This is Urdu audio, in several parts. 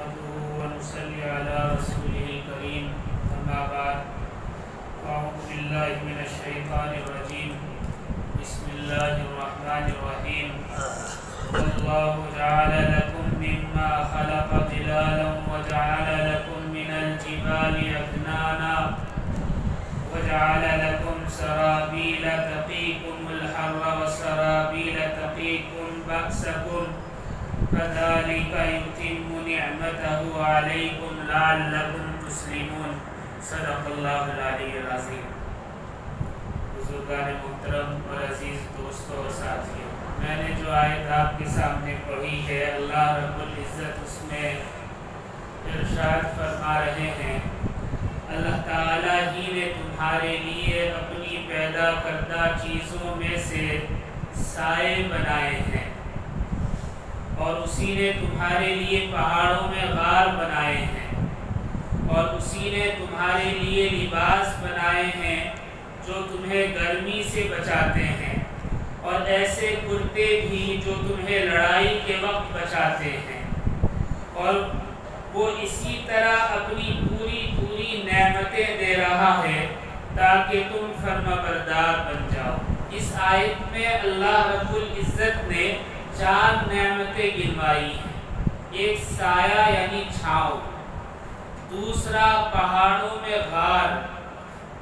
نحمده ونصلي على رسوله الكريم أما بعد أعوذ بالله من الشيطان الرجيم بسم الله الرحمن الرحيم والله جعل لكم مما خلق ظلالا وجعل لكم من الجبال أكنانا وجعل لكم سرابيل تقيكم الحر وسرابيل تقيكم بأسكم كذلك يتم نعمته عليكم لعلكم تسلمون صدق اللہ العلی العظیم۔ بزرگان محترم اور عزیز دوستوں اور ساتھیوں، میں نے جو آیت آپ کے سامنے پڑھی ہے، اللہ رب العزت اس میں ارشاد فرما رہے ہیں اللہ تعالیٰ ہی نے تمہارے لیے اپنی پیدا کردہ چیزوں میں سے سائے بنائے ہیں، اور اسی نے تمہارے لیے پہاڑوں میں غار بنائے ہیں، اور اسی نے تمہارے لیے لباس بنائے ہیں جو تمہیں گرمی سے بچاتے ہیں، اور ایسے کرتے بھی جو تمہیں لڑائی کے وقت بچاتے ہیں، اور وہ اسی طرح اپنی پوری نعمتیں دے رہا ہے تاکہ تم فرمانبردار بن جاؤ۔ اس آیت میں اللہ رب العزت نے 4 نعمتیں گنوائی ہیں۔ ایک سایہ یعنی چھاؤں، دوسرا پہاڑوں میں غار،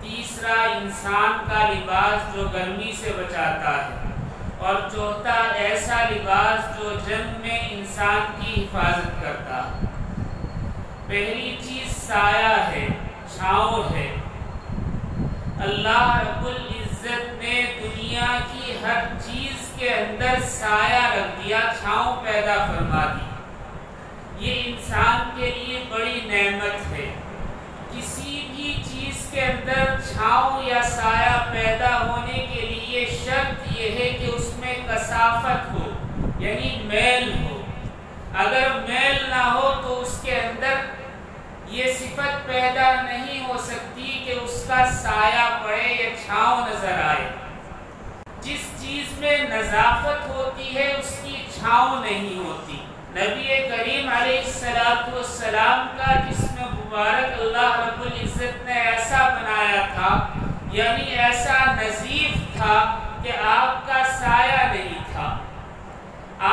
تیسرا انسان کا لباس جو گرمی سے بچاتا ہے، اور چوتھا ایسا لباس جو جنگ میں انسان کی حفاظت کرتا ہے۔ پہلی چیز سایہ ہے، چھاؤں ہے۔ اللہ رب العزت نے دنیا کی ہر چیز کے اندر سایہ رکھ دیا، چھاؤں پیدا فرما دی۔ یہ انسان کے لیے بڑی نعمت ہے۔ کسی بھی چیز کے اندر چھاؤں یا سایہ پیدا ہونے کے لیے شرط یہ ہے کہ اس میں کثافت ہو، یعنی میل ہو۔ اگر میل نہ ہو تو اس کے اندر یہ صفت پیدا نہیں ہو سکتی کہ اس کا سایہ پڑے یا چھاؤں نظر آئے۔ جس چیز میں نظافت ہوتی ہے اس کی چھاؤں نہیں ہوتی۔ نبی کریم علیہ السلام کا جسم مبارک اللہ رب العزت نے ایسا بنایا تھا، یعنی ایسا نظیف تھا کہ آپ کا سایہ نہیں تھا۔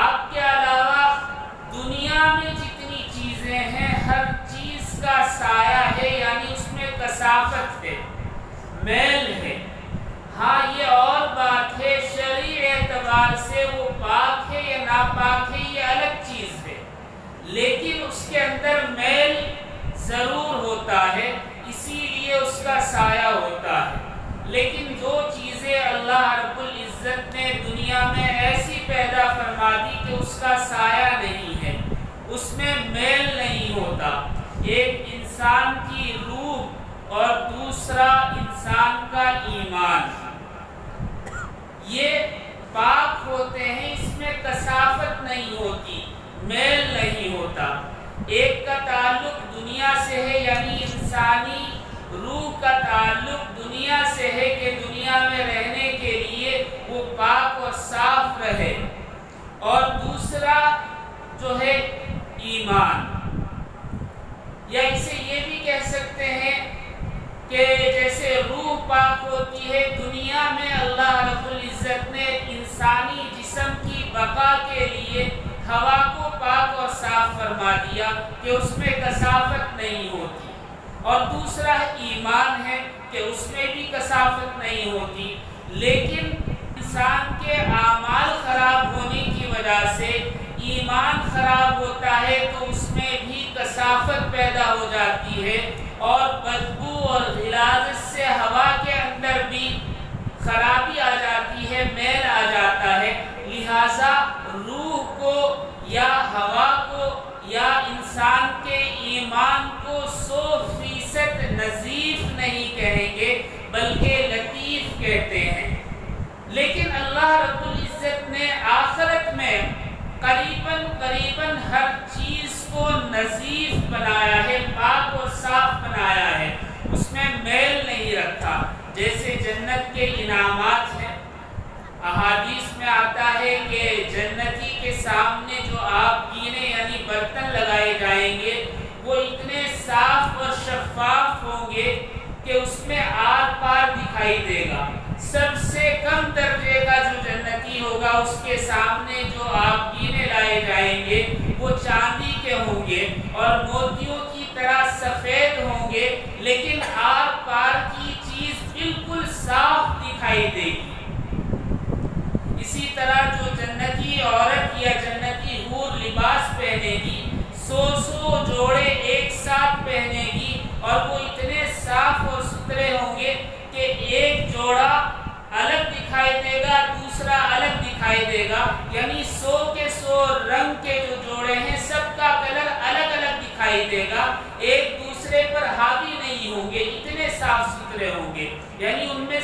آپ کے علاوہ دنیا میں جتنی چیزیں ہیں ہر چیز کا سایہ ہے، یعنی اس میں کثافت ہے، میل ہے۔ ہاں یہ اور بات ہے شرعی اعتبار سے وہ پاک ہے یا ناپاک ہے، یہ الگ چیز ہے، لیکن اس کے اندر میل ضرور ہوتا ہے، اسی لیے اس کا سایہ ہوتا ہے۔ لیکن جو چیزیں اللہ رب العزت نے دنیا میں ایسی پیدا فرما دی کہ اس کا سایہ نہیں ہے، اس میں میل نہیں ہوتا، ایک انسان کی روح اور دوسرا انسان کا ایمان، یہ پاک ہوتے ہیں، اس میں کثافت نہیں ہوتی، میل نہیں ہوتا۔ ایک کا تعلق دنیا سے ہے، یعنی انسانی روح کا تعلق دنیا سے ہے کہ دنیا میں رہنے کے لیے وہ پاک اور صاف رہے، اور دوسرا جو ہے ایمان، یا اسے یہ بھی کہہ سکتے ہیں کہ جیسے روح پاک ہوتی ہے، دنیا میں اللہ رب العزت نے انسانی جسم کی بقا کے لیے ہوا کو پاک اور صاف فرما دیا کہ اس میں کثافت نہیں ہوتی، اور دوسرا ایمان ہے کہ اس میں بھی کثافت نہیں ہوتی۔ لیکن انسان کے اعمال خراب ہونے کی وجہ سے ایمان خراب ہوتا ہے تو اس میں بھی کثافت پیدا ہو جاتی ہے، اور بدبو اور غلاظت سے ہوا کے اندر بھی خرابی آ جاتی ہے، میل آ جاتا ہے۔ لہذا روح کو یا ہوا کو یا انسان کے ایمان کو 100% نظیف نہیں کہیں گے بلکہ لطیف کہتے ہیں۔ لیکن اللہ رب العزت نے آخرت میں قریباً ہر چیز کو نظیف بنایا ہے، پاک اور صاف بنایا ہے، اس میں میل نہیں رکھا۔ جیسے جنت کے انعامات ہیں، احادیث میں آتا ہے کہ جنتی کے سامنے جو آب گینے یعنی برتن لگائے جائیں گے کم درجے کا جو جنتی ہوگا اس کے سامنے جو آبگینے لائے جائیں گے وہ چاندی کے ہوں گے اور موتیوں کی طرح سفید ہوں گے، لیکن آر پار کی چیز بالکل صاف دکھائی دے گی۔ اسی طرح جو جنتی عورت یا جنتی حور لباس پہنے گی، 100 جوڑے ایک ساتھ پہنے گی اور وہ اتنے صاف اور ستھرے ہوں گے کہ ایک جوڑا الگ دکھائی دے گا، دوسرا الگ دکھائی دے گا، یعنی 100 کے 100 رنگ کے جو جوڑے ہیں سب کا کلر الگ الگ دکھائی دے گا، ایک دوسرے پر حاوی نہیں ہوں گے، اتنے صاف ستھرے ہوں گے، یعنی ان میں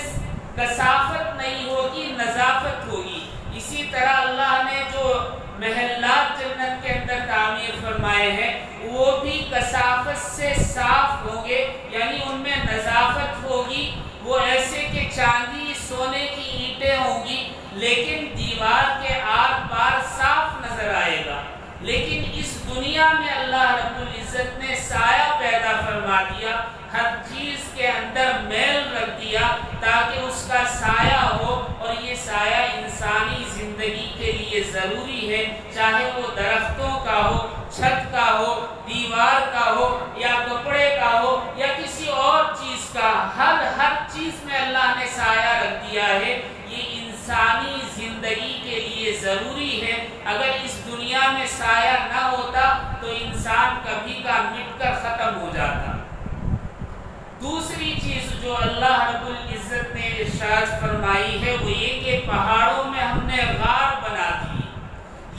کثافت نہیں ہوگی، نظافت ہوگی۔ اسی طرح اللہ نے جو محلات جنت کے اندر تعمیر فرمائے ہیں وہ بھی کثافت سے صاف ہوں گے، یعنی ان میں نظافت ہوگی، وہ ایسے کہ چاندی سونے کی اینٹیں ہوں گی لیکن دیوار کے آر پار صاف نظر آئے گا۔ لیکن اس دنیا میں اللہ رب العزت نے سایہ پیدا فرما دیا، ہر چیز کے اندر میل رکھ دیا تاکہ اس کا سایہ ہو، اور یہ سایہ انسانی زندگی کے لیے ضروری ہے، چاہے وہ درختوں کا ہو، چھت کا ہو، دیوار کا ہو یا کپڑے کا ہو یا کسی اور چیز کا، ہر چیز میں اللہ نے سایہ رکھ دیا ہے۔ یہ انسانی زندگی کے لیے ضروری ہے، اگر اس دنیا میں سایہ نہ ہوتا تو انسان کبھی کا مٹ کر ختم ہو جاتا۔ دوسری چیز جو اللہ رب العزت نے ارشاد فرمائی ہے وہ یہ کہ پہاڑوں میں ہم نے غار بنا دی،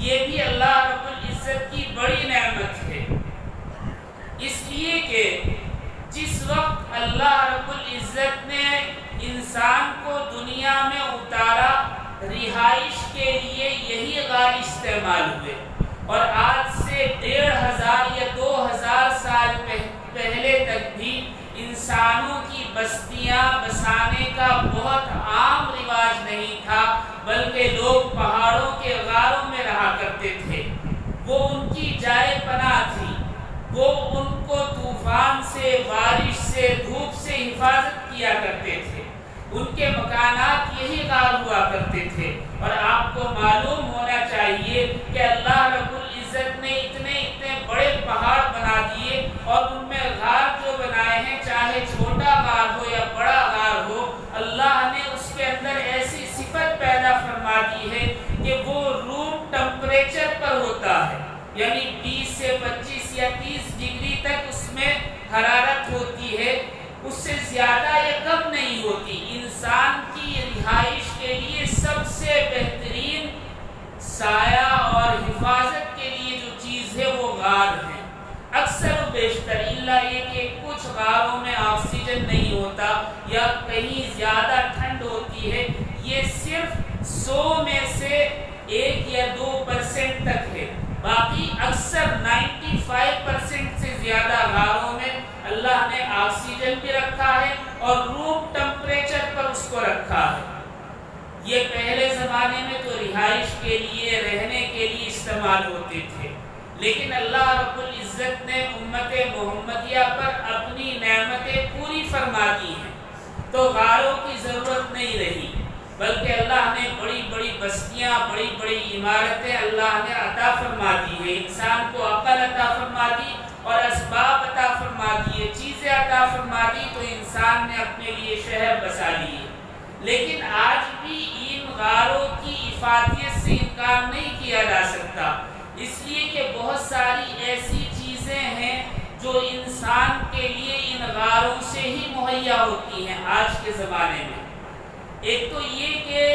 یہ بھی اللہ رب العزت کی بڑی نعمت ہے، اس لیے کہ جس وقت اللہ رب العزت نے انسان کو دنیا میں اتارا رہائش کے لیے یہی غار استعمال ہوئے، اور آج سے 1500 یا 2000 سال پہلے تک بھی انسانوں کی بستیاں بسانے کا بہت عام رواج نہیں تھا، بلکہ لوگ پہاڑوں کے غاروں میں رہا کرتے تھے، وہ ان کی جائے پناہ تھی، وہ ان کو طوفان سے، بارش سے، دھوپ سے حفاظت کیا کرتے تھے، ان کے مکانات یہی غار ہوا کرتے تھے۔ اور آپ کو معلوم ہونا چاہیے کہ اللہ رب العزت نے اتنے بڑے پہاڑ بنا دیے اور ان میں غار جو بنائے ہیں، چاہے چھوٹا غار ہو یا بڑا غار ہو، اللہ نے اس کے اندر ایسی صفت پیدا فرما دی ہے کہ وہ روم ٹمپریچر پر ہوتا ہے، یعنی 20 سے 25 یا 30 ڈگری تک اس میں حرارت ہوتی ہے، اس سے زیادہ یا کم نہیں ہوتی۔ انسان کی رہائش کے لیے سب سے بہترین سایہ اور حفاظت کے لیے جو چیز ہے وہ غار ہے۔ اکثر و بیشتر اللہ یہ کہ کچھ غاروں میں آکسیجن نہیں ہوتا یا کہیں زیادہ ٹھنڈ ہوتی ہے، یہ صرف 100 میں سے 1 یا 2% تک ہے، باقی اکثر 95% سے زیادہ غاروں میں اللہ نے آکسیجن بھی رکھا ہے اور روم ٹمپریچر پر اس کو رکھا ہے۔ یہ پہلے زمانے میں تو رہائش کے لیے، رہنے کے لیے استعمال ہوتے تھے، لیکن اللہ رب العزت نے امت محمدیہ پر اپنی نعمتیں پوری فرما دی ہیں، تو غاروں کی ضرورت نہیں رہی، بلکہ اللہ نے بڑی بڑی بستیاں، بڑی بڑی عمارتیں اللہ نے عطا فرما دی ہے، انسان کو عقل عطا فرما دی اور اسباب عطا فرما دیے، چیزیں عطا فرما دی، تو انسان نے اپنے لیے شہر بسا لیے۔ لیکن آج بھی ان غاروں کی افادیت سے انکار نہیں کیا جا سکتا، اس لیے کہ بہت ساری ایسی چیزیں ہیں جو انسان کے لیے ان غاروں سے ہی مہیا ہوتی ہیں آج کے زمانے میں۔ ایک تو یہ کہ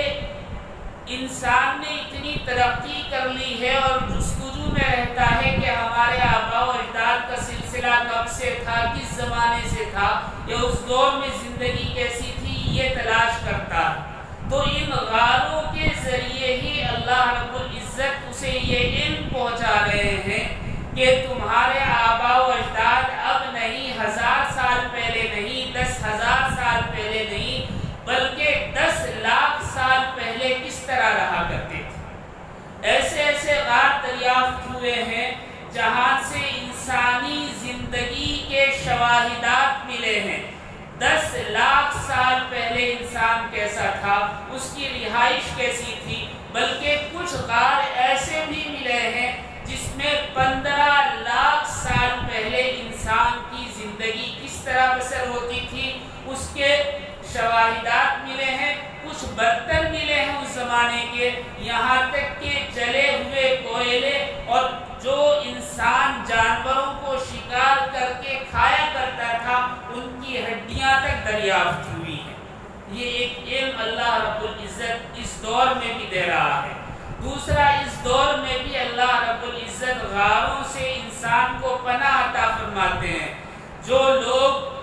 انسان نے اتنی ترقی کر لی ہے اور جستجو میں رہتا ہے کہ ہمارے آباء و اجداد کا سلسلہ کب سے تھا، کس زمانے سے تھا، یا اس دور میں زندگی کیسی تھی، یہ تلاش کرتا ہے، تو ان غاروں کے ذریعے ہی اللہ رب العزت اسے یہ علم پہنچا رہے ہیں کہ تمہارے آباء و اجداد اب نہیں، 1000 سال پہلے نہیں، 10,000 سال پہلے نہیں، بلکہ 10 لاکھ سال پہلے کس طرح رہا کرتے تھے۔ ایسے ایسے غار دریافت ہوئے ہیں جہاں سے انسانی زندگی کے شواہدات ملے ہیں، 10 لاکھ سال پہلے انسان کیسا تھا، اس کی رہائش کیسی تھی، بلکہ کچھ غار ایسے بھی ملے ہیں جس میں 15 لاکھ سال پہلے انسان کی زندگی کس طرح بسر ہوتی تھی اس کے شواہدات ملے ہیں۔ کچھ برتن ملے ہیں اس زمانے کے، یہاں تک کہ جلے ہوئے کوئلے اور جو انسان جانوروں کو شکار کر کے کھایا کرتا تھا ان کی ہڈیاں تک دریافت ہوئی ہیں۔ یہ ایک علم اللہ رب العزت اس دور میں بھی دے رہا ہے۔ دوسرا، اس دور میں بھی اللہ رب العزت غاروں سے انسان کو پناہ عطا فرماتے ہیں۔ جو لوگ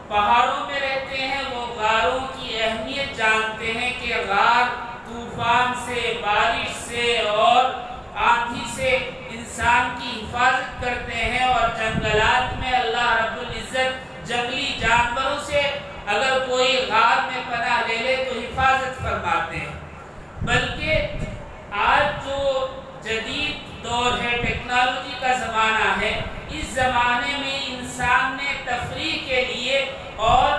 پہاڑوں میں رہتے ہیں وہ غاروں کی اہمیت جانتے ہیں کہ غار طوفان سے، بارش سے اور آندھی سے انسان کی حفاظت کرتے ہیں، اور جنگلات میں اللہ رب العزت جنگلی جانوروں سے اگر کوئی غار میں پناہ لے لے تو حفاظت فرماتے ہیں۔ بلکہ آج جو جدید دور ہے، ٹیکنالوجی کا زمانہ ہے، اس زمانے میں انسان نے تفریح کے لیے اور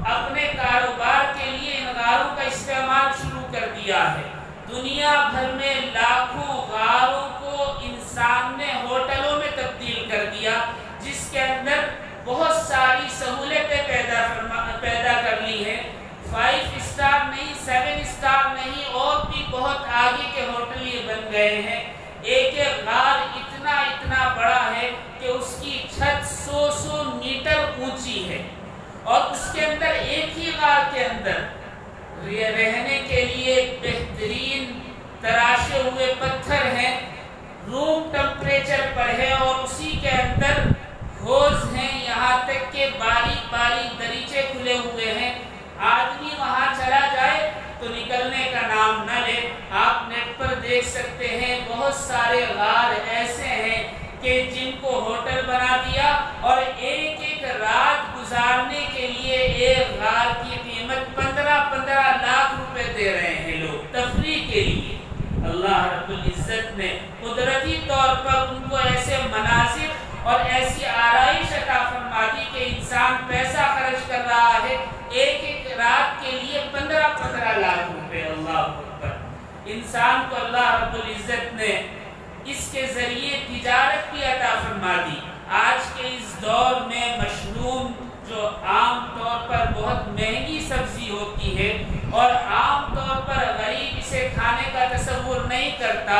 اپنے کاروبار کے لیے ان غاروں کا استعمال شروع کر دیا ہے۔ دنیا بھر میں لاکھوں غاروں کو انسان نے ہوٹلوں میں تبدیل کر دیا، جس کے اندر بہت ساری سہولتیں پیدا کر لی ہیں۔ 5 اسٹار نہیں، 7 اسٹار نہیں، اور بھی بہت آگے کے ہوٹل یہ بن گئے ہیں۔ ایک غار اتنا بڑا ہے کہ اس کی چھت 100 میٹر اونچی ہے، اور اس کے اندر ایک ہی غار کے اندر رہنے کے لیے بہترین تراشے ہوئے پتھر ہیں، روم ٹمپریچر پر ہے، اور اسی کے اندر ہوز ہیں، یہاں تک کہ باریک باریک دریچے کھلے ہوئے ہیں۔ آدمی وہاں چلا جائے تو نکلنے کا نام نہ لے۔ آپ نیٹ پر دیکھ سکتے ہیں بہت سارے غار ایسے ہیں کہ جن کو ہوٹل بنا دیا، اور ایک رات گزارنے کے لیے ایک غار کی قیمت 15 لاکھ روپے دے رہے ہیں لوگ تفریح کے لیے۔ اللہ رب العزت نے قدرتی طور پر ان کو ایسے مناظر اور ایسی آرائش عطا فرما دی کہ انسان پیسہ خرچ کر رہا ہے ایک رات کے لیے 15 لاکھ روپے۔ اللہ اکبر! انسان کو اللہ رب العزت نے اس کے ذریعے تجارت بھی عطا فرما دی۔ آج کے اس دور میں مشروم، جو عام طور پر بہت مہنگی سبزی ہوتی ہے اور عام طور پر غریب اسے کھانے کا تصور نہیں کرتا،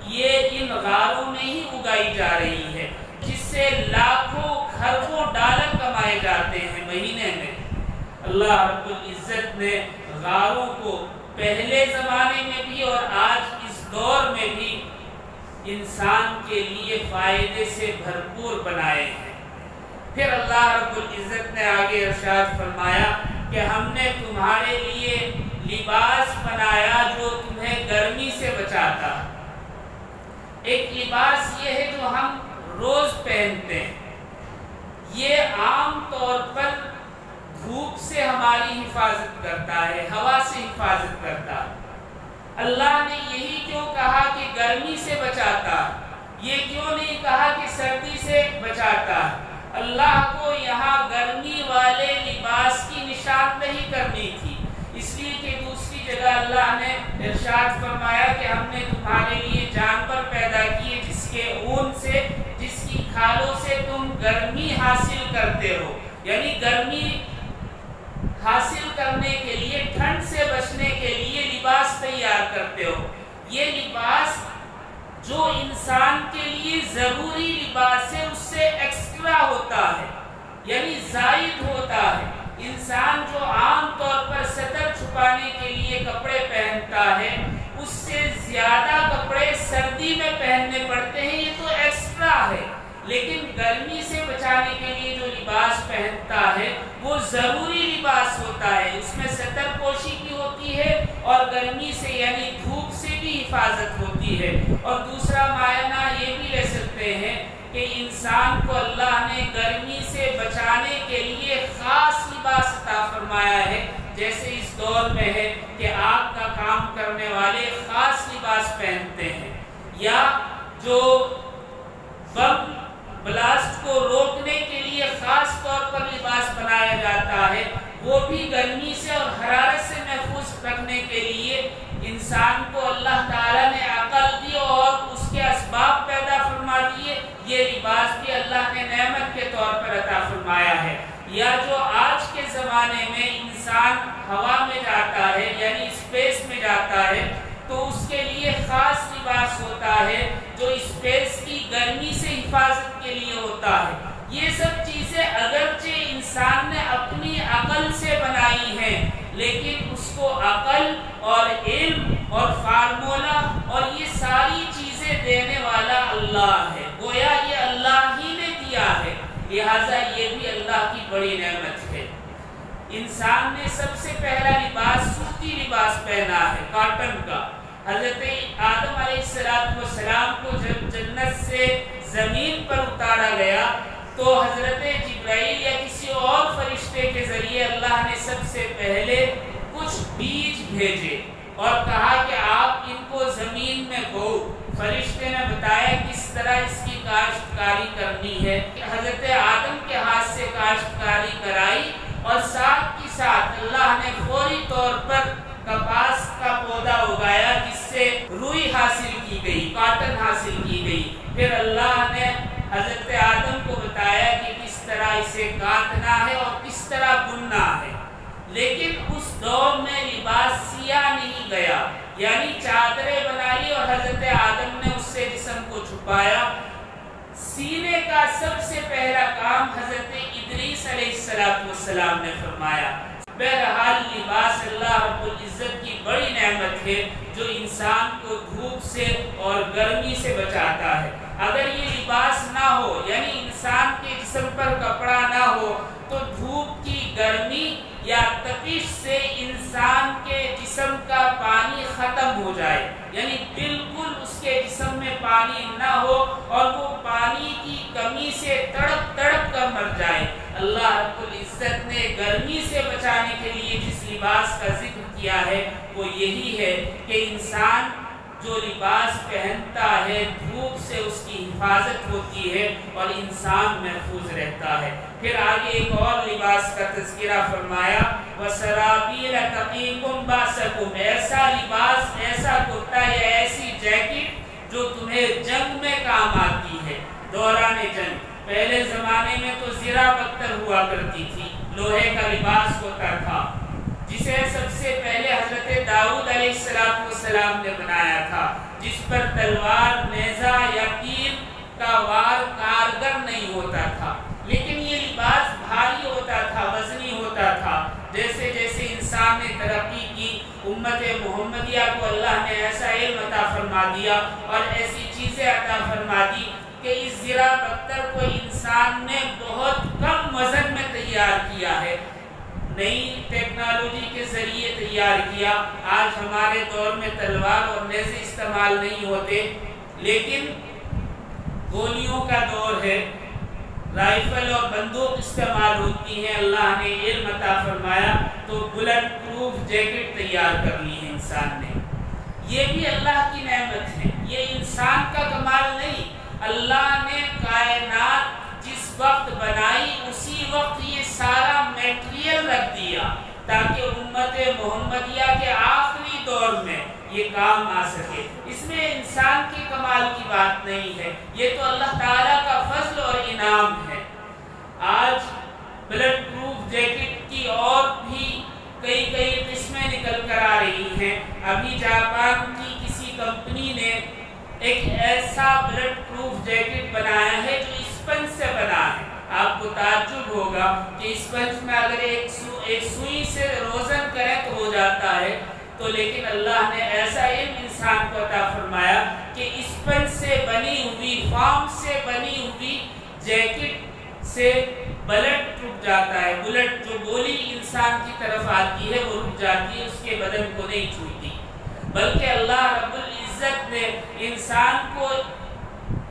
یہ ان غاروں میں ہی اگائی جا رہی ہے، جس سے لاکھوں کھربوں ڈالر کمائے جاتے ہیں مہینے میں۔ اللہ رب العزت نے غاروں کو پہلے زمانے میں بھی اور آج اس دور میں بھی انسان کے لیے فائدے سے بھرپور بنائے ہیں۔ پھر اللہ رب العزت نے آگے ارشاد فرمایا کہ ہم نے تمہارے لیے لباس بنایا جو تمہیں گرمی سے بچاتا۔ ایک لباس یہ ہے جو ہم روز پہنتے ہیں، یہ عام طور پر دھوپ سے ہماری حفاظت کرتا ہے، ہوا سے حفاظت کرتا ہے۔ اللہ نے یہی کیوں کہا کہ گرمی سے بچاتا، یہ کیوں نہیں کہا کہ سردی سے بچاتا؟ اللہ کو یہاں گرمی والے لباس کی نشاندہی کرنی تھی، اس لیے کہ دوسری جگہ اللہ نے ارشاد فرمایا کہ ہم نے تمہارے لیے جانور پیدا کیے جس کے اون سے، جس کی کھالوں سے تم گرمی حاصل کرتے ہو، یعنی گرمی حاصل کرنے کے لیے، ٹھنڈ سے بچنے کے لیے لباس تیار کرتے ہو۔ یہ لباس جو انسان کے لیے ضروری لباس ہے اس سے ایکسٹرا ہوتا ہے، یعنی زائد ہوتا ہے۔ انسان جو عام طور پر سطر چھپانے کے لیے کپڑے پہنتا ہے، اس سے زیادہ کپڑے سردی میں پہننے پڑتے ہیں، یہ تو ایکسٹرا ہے۔ لیکن گرمی سے بچانے کے لیے جو لباس پہنتا ہے وہ ضروری لباس ہوتا ہے، اس میں سطر پوشی بھی ہوتی ہے اور گرمی سے یعنی دھوپ سے بھی حفاظت ہوتی ہے۔ اور دوسرا معنی یہ بھی لے سکتے ہیں کہ انسان کو اللہ نے گرمی سے بچانے کے لیے خاص لباس عطا فرمایا ہے، جیسے اس دور میں ہے کہ آگ کا کام کرنے والے خاص لباس پہنتے ہیں، یا جو بم بلاسٹ کو روکنے کے لیے خاص طور پر لباس بنایا جاتا ہے، وہ بھی گرمی سے اور حرارت سے محفوظ رکھنے کے لیے انسان کو اللہ تعالیٰ نے عقل دی اور اس کے اسباب پیدا فرما دیے۔ یہ لباس بھی اللہ نے نعمت کے طور پر عطا فرمایا ہے۔ یا جو آج کے زمانے میں انسان ہوا میں جاتا ہے یعنی اسپیس میں جاتا ہے تو اس کے لیے خاص لباس ہوتا ہے جو اسپیس کی گرمی سے حفاظت کے لیے ہوتا ہے۔ یہ سب چیزیں اگرچہ انسان نے اپنی عقل سے بنائی ہیں، لیکن اس کو عقل اور علم اور فارمولہ اور یہ ساری چیزیں دینے والا اللہ ہے، گویا یہ اللہ ہی نے دیا ہے، لہٰذا یہ بھی اللہ کی بڑی نعمت ہے۔ انسان نے سب سے پہلا لباس سوتی لباس پہنا ہے، کاٹن کا۔ حضرت آدم علیہ السلام کو جب جنت سے زمین پر اتارا گیا تو حضرت جبرائیل یا کسی اور فرشتے کے ذریعے اللہ نے سب سے پہلے کچھ بیج بھیجے اور کہا کہ آپ ان کو زمین میں بو۔ فرشتے نے بتایا کس طرح اس کی کاشتکاری کرنی ہے۔ حضرت آدم کے ہاتھ سے کاشتکاری کرائی اور ساتھ ہی ساتھ اللہ نے فوری طور پر کپاس کا پودا اگایا جس سے روئی حاصل کی گئی، کاٹن حاصل کی گئی۔ پھر اللہ نے حضرت آدم کو بتایا کہ کس طرح اسے کاٹنا ہے اور کس طرح بننا ہے۔ لیکن اس دور میں لباس سیا نہیں گیا، یعنی چادریں بنا لی اور حضرت آدم نے اس سے جسم کو چھپایا۔ سینے کا سب سے پہلا کام حضرت ادریس علیہ السلام نے فرمایا۔ بہرحال لباس اللہ رب العزت کی بڑی نعمت ہے جو انسان کو دھوپ سے اور گرمی سے بچاتا ہے۔ اگر یہ لباس نہ ہو یعنی انسان کے جسم پر کپڑا نہ ہو تو دھوپ کی گرمی یا تپش سے انسان کے جسم کا پانی ختم ہو جائے، یعنی بالکل اس کے جسم میں پانی نہ ہو اور وہ پانی کی کمی سے تڑپ تڑپ کر مر جائے۔ اللہ رب العزت نے گرمی سے بچانے کے لیے جس لباس کا ذکر کیا ہے وہ یہی ہے کہ انسان جو لباس پہنتا ہے دھوپ سے اس کی حفاظت ہوتی ہے اور انسان محفوظ رہتا ہے۔ پھر آگے ایک اور لباس کا تذکرہ فرمایا، وَسَرَابِيلَ تَقِيكُمْ بَأْسَكُمْ، ایسا لباس، ایسا کرتا یا ایسی جیکٹ جو تمہیں جنگ میں کام آتی ہے، دوران جنگ۔ پہلے زمانے میں تو زرہ بختر ہوا کرتی تھی، لوہے کا لباس ہوتا تھا جسے سب سے پہلے حضرت داؤد علیہ السلام نے بنایا تھا، جس پر تلوار، نیزہ یا تیر کا وار کارگر نہیں ہوتا تھا، لیکن یہ لباس بھاری ہوتا تھا، وزنی ہوتا تھا۔ جیسے جیسے انسان نے ترقی کی، امت محمدیہ کو اللہ نے ایسا علم عطا فرما دیا اور ایسی چیزیں عطا فرما دی کہ اس زرہ بختر کو انسان نے بہت کم وزن میں تیار کیا ہے، نئی ٹیکنالوجی کے ذریعے تیار کیا۔ آج ہمارے دور میں تلوار اور نیزے استعمال نہیں ہوتے، لیکن گولیوں کا دور ہے، رائفل اور بندوق استعمال ہوتی ہیں۔ اللہ نے علم عطا فرمایا تو بلٹ پروف جیکٹ تیار کر لی ہے انسان نے۔ یہ بھی اللہ کی نعمت ہے، یہ انسان کا کمال نہیں۔ اللہ نے کائنات جس وقت بنائی اسی وقت یہ سارا میٹیریل رکھ دیا تاکہ امت محمدیہ کے آخری دور میں یہ کام آ سکے۔ اس میں انسان کے کمال کی بات نہیں ہے، یہ تو اللہ تعالیٰ کا فضل اور انعام ہے۔ آج بلٹ پروف جیکٹ کی اور بھی کئی قسمیں نکل کر آ رہی ہیں۔ ابھی جاپان کی کسی کمپنی نے ایک ایسا بلٹ پروف جیکٹ بنایا ہے جو اسپنج سے بنا ہے۔ آپ کو تعجب ہوگا کہ اسپنج میں اگر ایک سوئی سے روزن کریں تو ہو جاتا ہے، تو لیکن اللہ نے ایسا علم انسان کو عطا فرمایا کہ اسپنج سے بنی ہوئی، فارم سے بنی ہوئی جیکٹ سے بلٹ رک جاتا ہے، بلٹ جو گولی انسان کی طرف آتی ہے وہ رک جاتی ہے، اس کے بدن کو نہیں چھوتی، بلکہ اللہ رب العزت نے انسان کو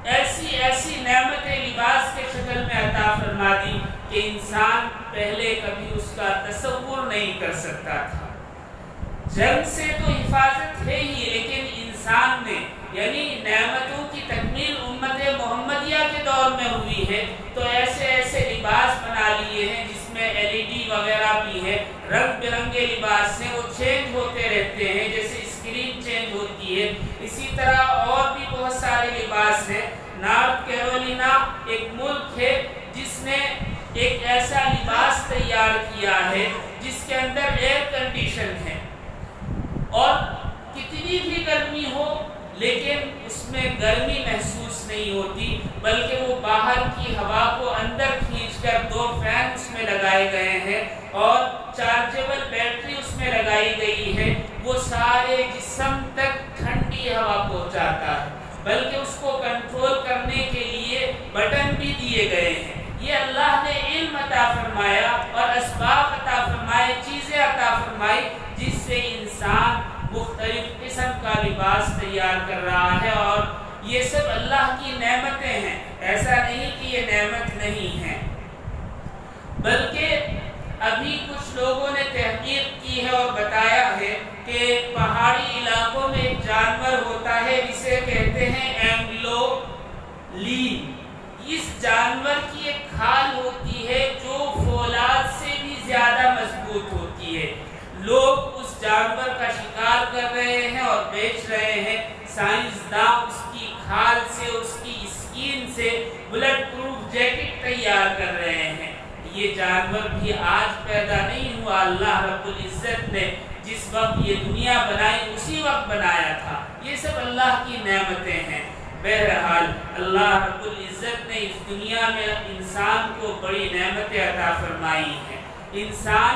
ایسی نعمت لباس کے شکل میں عطا فرما دی کہ انسان پہلے کبھی اس کا تصور نہیں کر سکتا تھا۔ جنگ سے تو حفاظت ہے ہی، لیکن انسان نے یعنی نعمتوں کی تکمیل امت محمدیہ کے دور میں ہوئی ہے تو ایسے لباس لیے ہیں جس میں LED وغیرہ بھی ہے، رنگ برنگے لباس ہیں، وہ چینج ہوتے رہتے ہیں جیسے اسکرین چینج ہوتی ہے، اسی طرح اور بھی بہت سارے لباس ہیں۔ نارتھ کیرولینا ایک ملک ہے جس نے ایک ایسا لباس تیار کیا ہے جس کے اندر ایئر کنڈیشن ہے، اور کتنی بھی گرمی ہو لیکن اس میں گرمی محسوس نہیں ہوتی، بلکہ وہ باہر کی ہوا کو اندر کھینچ کر 2 فین اس میں لگائے گئے ہیں اور چارجیبل بیٹری اس میں لگائی گئی ہے، وہ سارے جسم تک ٹھنڈی ہوا پہنچاتا ہے، بلکہ اس کو کنٹرول کرنے کے لیے بٹن بھی دیے گئے ہیں۔ یہ اللہ نے علم عطا فرمایا اور اسباب عطا فرمائے، چیزیں عطا فرمائی جس سے انسان مختلف قسم کا لباس تیار کر رہا ہے، اور یہ سب اللہ کی نعمتیں ہیں، ایسا نہیں کہ یہ نعمت نہیں ہے۔ بلکہ ابھی کچھ لوگوں نے تحقیق کی ہے اور بتایا ہے کہ پہاڑی علاقوں میں ایک جانور ہوتا ہے جسے کہتے ہیں اینگلولین۔ اس جانور کی ایک کھال ہوتی ہے جو فولاد سے بھی زیادہ مضبوط ہوتی ہے، لوگ اس جانور کا شکار کر رہے ہیں اور بیچ رہے ہیں، سائنسداں اس کی کھال سے، اس کی اسکین سے بلٹ پروف جیکٹ تیار کر رہے ہیں۔ یہ جانور بھی آج پیدا نہیں ہوا، اللہ رب العزت نے جس وقت یہ دنیا بنائی اسی وقت بنایا تھا، یہ سب اللہ کی نعمتیں ہیں۔ بہرحال اللہ رب العزت نے اس دنیا میں انسان کو بڑی نعمتیں عطا فرمائی ہیں۔ انسان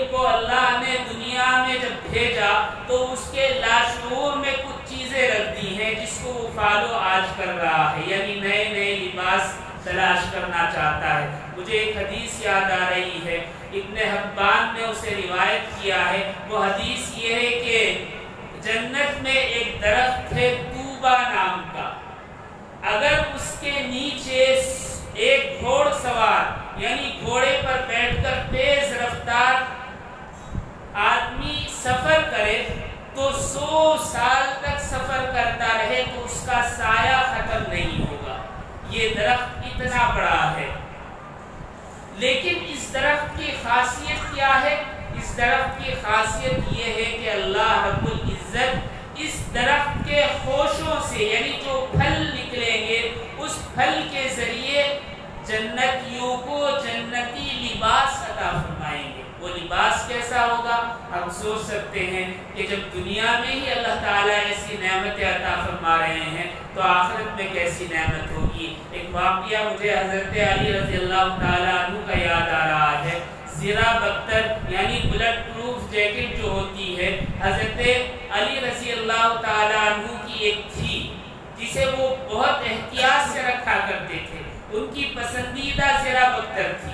کو اللہ نے دنیا میں جب بھیجا تو اس کے لاشعور میں کچھ چیزیں رکھ دی ہیں جس کو وہ فالو آج کر رہا ہے، یعنی نئے نئے لباس تلاش کرنا چاہتا ہے۔ مجھے ایک حدیث یاد آ رہی ہے، ابن حبان نے اسے روایت کیا ہے، وہ حدیث یہ ہے کہ جنت میں ایک درخت ہے طوبہ نام کا، اگر اس کے نیچے ایک گھوڑ سوار یعنی گھوڑے پر بیٹھ کر تیز رفتار آدمی سفر کرے تو 100 سال تک سفر کرتا رہے تو اس کا سایہ ختم نہیں ہوگا۔ یہ درخت اتنا بڑا ہے، لیکن اس درخت کی خاصیت کیا ہے؟ اس درخت کی خاصیت یہ ہے کہ اللہ رب العزت اس درخت کے خوشوں سے، یعنی جو پھل نکلیں گے اس پھل کے ذریعے جنتیوں کو جنتی لباس عطا فرمائیں گے۔ وہ لباس کیسا ہوگا؟ ہم سوچ سکتے ہیں کہ جب دنیا میں ہی اللہ تعالیٰ ایسی نعمتیں عطا فرما رہے ہیں تو آخرت میں کیسی نعمت ہوگی۔ ایک واقعہ مجھے حضرت علی رضی اللہ تعالیٰ عنہ کا یاد آ رہا ہے۔ زرہ بختر یعنی بلٹ پروف جیکٹ جو ہوتی ہے، حضرت علی رضی اللہ تعالیٰ عنہ کی ایک تھی جسے وہ بہت احتیاط سے رکھا کرتے تھے، ان کی پسندیدہ زرہ بختر تھی۔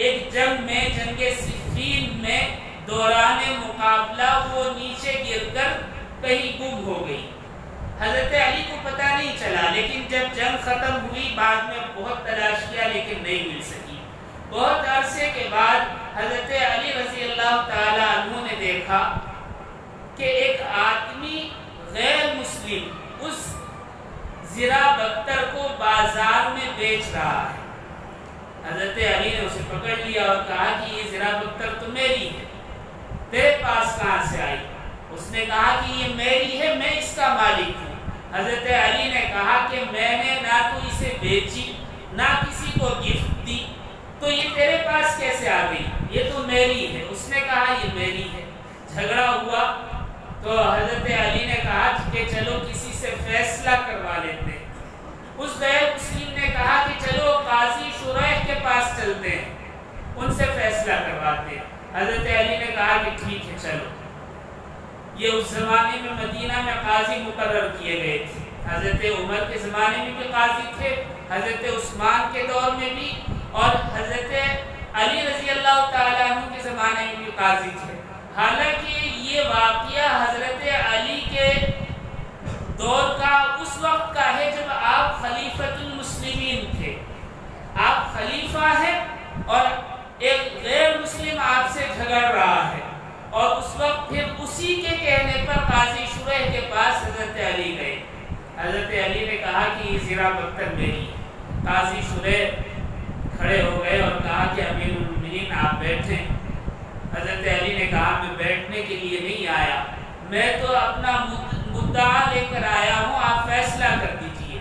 ایک جنگ میں، جنگ صفین میں دوران مقابلہ وہ نیچے گر کر کہیں گم ہو گئی۔ حضرت علی کو پتہ نہیں چلا، لیکن جب جنگ ختم ہوئی بعد میں بہت تلاش کیا لیکن نہیں مل سکی۔ بہت عرصے کے بعد حضرت علی رضی اللہ تعالی عنہ نے دیکھا کہ ایک آدمی غیر مسلم اس زرہ بختر کو بازار میں بیچ رہا ہے۔ حضرت علی نے اسے پکڑ لیا اور کہا کہ یہ زرہ بختر تو میری ہے، تیرے پاس کہاں سے آئی؟ اس نے کہا کہ یہ میری ہے، میں اس کا مالک ہوں۔ حضرت علی نے کہا کہ میں نے نہ تو اسے بیچی نہ کسی کو گفٹ دی، تو یہ تیرے پاس کیسے آ گئی؟ یہ تو میری ہے۔ اس نے کہا یہ میری ہے۔ جھگڑا ہوا تو حضرت علی نے کہا کہ چلو کسی سے فیصلہ کروا لیتے ہیں۔ اس غیر مسلم نے کہا کہ چلو قاضی شریح کے پاس چلتے ہیں، ان سے فیصلہ کرواتے ہیں۔ حضرت علی نے کہا کہ ٹھیک ہے چلو۔ یہ اس زمانے میں مدینہ میں قاضی مقرر کیے گئے تھے، حضرت عمر کے زمانے میں بھی قاضی تھے، حضرت عثمان کے دور میں بھی، اور حضرت علی رضی اللہ تعالیٰ عنہ کے زمانے میں بھی قاضی تھے۔ حالانکہ یہ واقعہ حضرت علی کے دور کا اس وقت کا ہے جب آپ خلیفۃ المسلمین تھے، آپ خلیفہ ہیں اور ایک غیر مسلم آپ سے جھگڑ رہا ہے، اور اس وقت پھر اسی کے کہنے پر قاضی شریح کے پاس حضرت علی گئے۔ حضرت علی نے کہا کہ یہ زرہ بختر میری ہے۔ قاضی شریح کھڑے ہو گئے اور کہا کہ امیر المومنین آپ بیٹھیں۔ حضرت علی نے کہا میں بیٹھنے کے لیے نہیں آیا، میں تو اپنا مدعا لے کر آیا ہوں، آپ فیصلہ کر دیجئے۔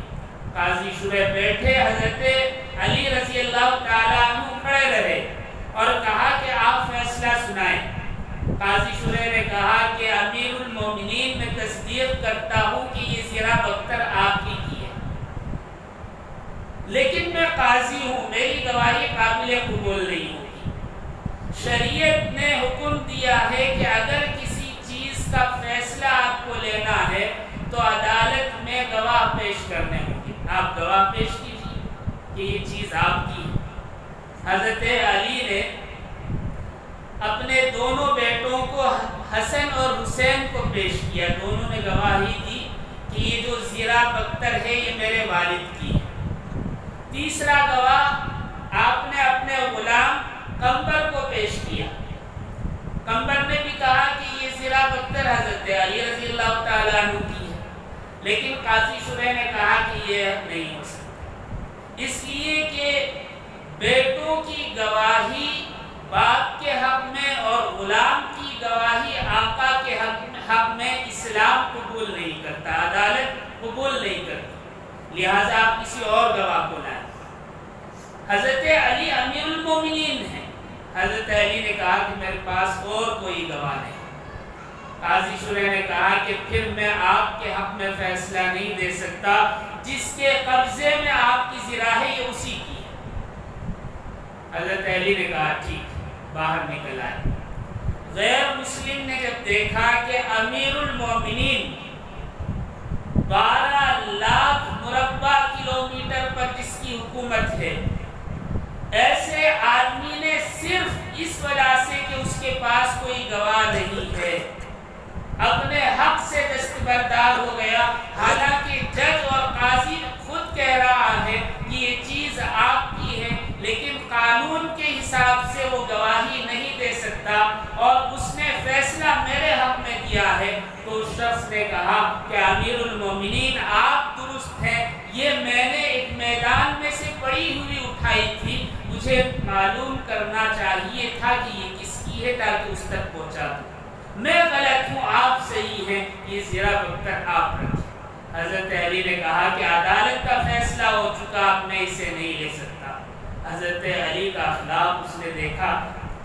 قاضی شریح بیٹھے، حضرت علی رضی اللہ تعالیٰ عنہ کھڑے رہے اور کہا کہ آپ فیصلہ سنائیں۔ قاضی شریح نے کہا کہ امیر المومنین میں تصدیق کرتا ہوں کہ یہ زرہ بختر آپ ہی کی ہے، لیکن میں قاضی ہوں، میری گواہی قابل قبول نہیں ہوگی۔ شریعت نے حکم دیا ہے کہ اگر کسی چیز کا فیصلہ آپ کو لینا ہے تو عدالت میں گواہ پیش کرنے ہوں گے، آپ گواہ پیش کیجیے کہ یہ چیز آپ کی ہے۔ حضرت علی نے اپنے دونوں بیٹوں کو حسن اور حسین کو پیش کیا، دونوں نے گواہی دی کہ یہ جو زرہ بختر ہے یہ میرے والد کی ہے۔ تیسرا گواہ آپ نے اپنے غلام قمبر کو پیش کیا، قمبر نے بھی کہا کہ یہ زرہ بختر حضرت علی رضی اللہ تعالیٰ عنہ کی ہے، لیکن قاضی شریح نے کہا کہ یہ نہیں ہو سکتا، اس لیے کہ بیٹوں کی گواہی باپ کے حق میں اور غلام کی گواہی آقا کے حق میں اسلام قبول نہیں کرتا، عدالت قبول نہیں کرتی، لہٰذا آپ کسی اور گواہ کو لائیں۔ حضرت علی امیر المومنین ہیں، حضرت علی نے کہا کہ میرے پاس اور کوئی گواہ نہیں۔ قاضی شریح نے کہا کہ پھر میں آپ کے حق میں فیصلہ نہیں دے سکتا، جس کے قبضے میں آپ کی زرہ ہے یہ اسی کی ہے۔ حضرت علی نے کہا ٹھیک، باہر نکل آئے۔ غیر مسلم نے جب دیکھا کہ امیر المومنین 12 لاکھ مربع کلومیٹر پر جس کی حکومت ہے، ایسے آدمی نے صرف اس وجہ سے کہ اس کے پاس کوئی گواہ نہیں ہے اپنے حق سے دستبردار ہو گیا، حالانکہ جج اور قاضی خود کہہ رہا ہے کہ یہ چیز آپ کی ہے، لیکن قانون کے حساب سے وہ گواہی نہیں دے سکتا اور اس نے فیصلہ میرے حق میں دیا ہے۔ تو اس شخص نے کہا کہ امیر المومنین آپ درست ہیں، یہ میں نے ایک میدان میں سے پڑی ہوئی اٹھائی تھی، مجھے معلوم کرنا چاہیے تھا کہ یہ کس کی ہے تاکہ اس تک پہنچا دوں، میں غلط ہوں آپ صحیح ہیں، یہ زرہ بختر آپ رکھیں۔ حضرت علی نے کہا کہ عدالت کا فیصلہ ہو چکا، اب میں اسے نہیں لے سکتا۔ حضرت علی کا اخلاق اس نے دیکھا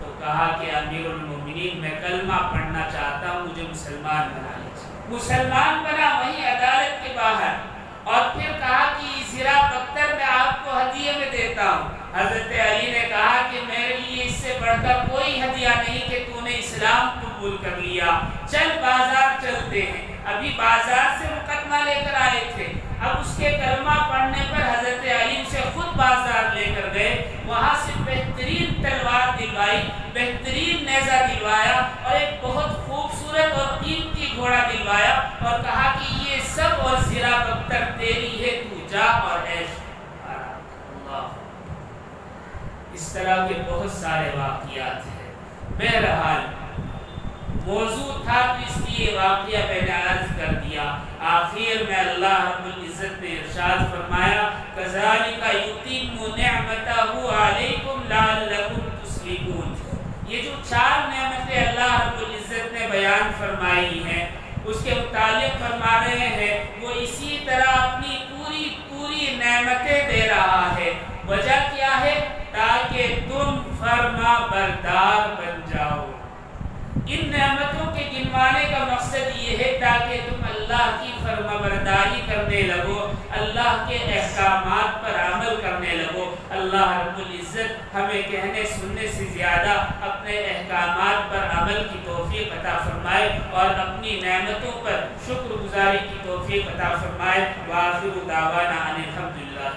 تو کہا کہ امیر المومنین میں کلمہ پڑھنا چاہتا ہوں، مجھے مسلمان بنا لیجیے۔ مسلمان بنا وہیں عدالت کے باہر، اور پھر کہا کہ یہ زرہ بختر میں آپ کو ہدیے میں دیتا ہوں۔ حضرت علی نے کہا کہ میرے لیے اس سے بڑھ کر کوئی ہدیہ نہیں کہ تو نے اسلام قبول کر لیا، چل بازار چلتے ہیں۔ ابھی بازار سے مقدمہ لے کر آئے تھے، اب اس کے کلمہ پڑھنے پر حضرت علی اسے خود بازار لے کر گئے، وہاں سے بہترین تلوار دلوائی، بہترین نیزہ دلوایا اور ایک بہت خوبصورت اور قیمتی گھوڑا دلوایا اور کہا کہ یہ سب اور زرہ بختر تیری ہے، تو جا اور عیش کر۔ اللہ، اس طرح کے بہت سارے واقعات ہیں۔ بہرحال موضوع تھا تو اس لیے واقعہ میں نے عرض کر دیا۔ آخر میں اللہ رب العزت نے ارشاد فرمایا کذالک یتم نعمتہ علیکم لعلکم تسلمون۔ یہ جو 4 نعمتیں اللہ رب العزت نے بیان فرمائی ہیں اس کے متعلق فرما رہے ہیں وہ اسی طرح اپنی پوری نعمتیں دے رہا ہے۔ وجہ کیا ہے؟ تاکہ تم فرما بردار بن جاؤ۔ ان نعمتوں کے گنوانے کا مقصد یہ ہے تاکہ تم اللہ کی فرما برداری کرنے لگو، اللہ کے احکامات پر عمل کرنے لگو۔ اللہ رب العزت ہمیں کہنے سننے سے زیادہ اپنے احکامات پر عمل کی توفیق عطا فرمائے اور اپنی نعمتوں پر شکر گزاری کی توفیق عطا فرمائے۔ وآخر دعوانا ان الحمدللہ۔